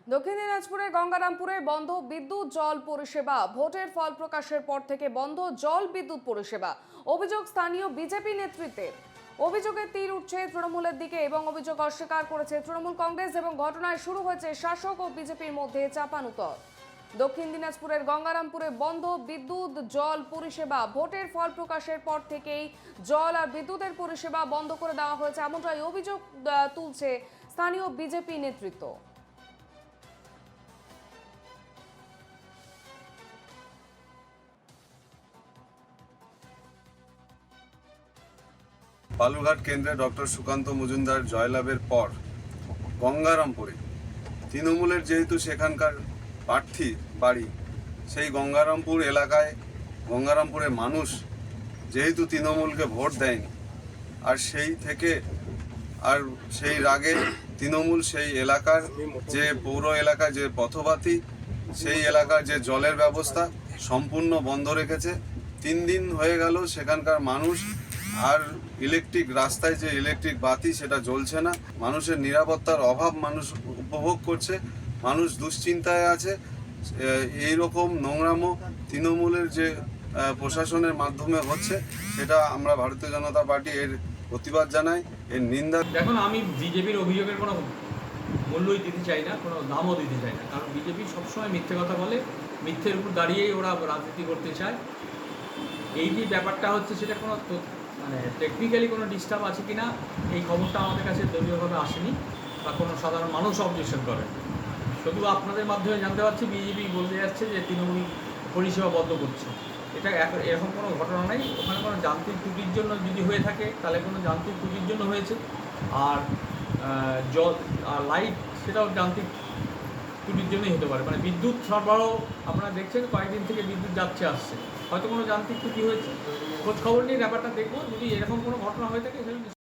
দক্ষিণ দিনাজপুরের গঙ্গারামপুরে বন্ধ বিদ্যুৎ জল পরিষেবা। ভোটের ফল প্রকাশের পর থেকে বন্ধ জল বিদ্যুৎ পরিষেবা। অভিযোগ স্থানীয় বিজেপি নেতৃত্বের। অভিযোগের তীর উঠছে তৃণমূলের দিকে এবং অভিযোগ অস্বীকার করেছে তৃণমূল কংগ্রেস এবং ঘটনায় শুরু হয়েছে শাসক ও বিজেপির মধ্যে চাপানুতর। দক্ষিণ দিনাজপুরের গঙ্গারামপুরে বন্ধ বিদ্যুৎ জল পরিষেবা। ভোটের ফল প্রকাশের পর থেকেই জল আর বিদ্যুতের পরিষেবা বন্ধ করে দেওয়া হয়েছে, এমনটাই অভিযোগ তুলছে স্থানীয় বিজেপি নেতৃত্ব। বালুরঘাট কেন্দ্রে ডক্টর সুকান্ত মজুমদার জয়লাভের পর গঙ্গারামপুরে তৃণমূলের যেহেতু সেখানকার প্রার্থী বাড়ি, সেই গঙ্গারামপুর এলাকায় গঙ্গারামপুরের মানুষ যেহেতু তৃণমূলকে ভোট দেয়নি, আর সেই থেকে আর সেই রাগে তৃণমূল সেই এলাকার যে পৌর এলাকার যে পথবাতি, সেই এলাকার যে জলের ব্যবস্থা সম্পূর্ণ বন্ধ রেখেছে। 3 দিন হয়ে গেল সেখানকার মানুষ আর ইলেকট্রিক রাস্তায় যে ইলেকট্রিক বাতি সেটা জ্বলছে না। মানুষের নিরাপত্তার অভাব মানুষ উপভোগ করছে, মানুষ দুশ্চিন্তায় আছে। এই রকম নোংরামো তৃণমূলের যে প্রশাসনের মাধ্যমে হচ্ছে, সেটা আমরা ভারতীয় জনতা পার্টি এর প্রতিবাদ জানাই, এর নিন্দা। দেখুন, আমি বিজেপির অভিযোগের কোনো মূল্যই দিতে চাই না, কোনো দামও দিতে চাই না, কারণ বিজেপি সবসময় মিথ্যে কথা বলে, মিথ্যের উপর দাঁড়িয়েই ওরা রাজনীতি করতে চায়। এই যে ব্যাপারটা হচ্ছে সেটা কোনো মানে টেকনিক্যালি কোনো ডিস্টার্ব আছে কি না, এই খবরটা আমাদের কাছে দলীয়ভাবে আসেনি বা কোনো সাধারণ মানুষ অবজেকশন করে। শুধু আপনাদের মাধ্যমে জানতে পারছি বিজেপি বলতে যাচ্ছে যে তৃণমূল পরিষেবা বন্ধ করছে। এটা এরকম কোনো ঘটনা নেই। ওখানে কোনো যান্ত্রিক ত্রুটির জন্য যদি হয়ে থাকে তাহলে কোনো যান্ত্রিক ত্রুটির জন্য হয়েছে, আর জল আর লাইট সেটাও যান্ত্রিক ত্রুটির জন্যই হতে পারে। মানে বিদ্যুৎ সরবরাহ আপনারা দেখছেন কয়েকদিন থেকে বিদ্যুৎ যাচ্ছে আসছে, হয়তো কোনো যান্ত্রিক ত্রুটি হয়েছে। খোঁজ খবর নিয়ে ব্যাপারটা দেখবো, যদি এরকম কোনো ঘটনা হয়ে থাকে সেটা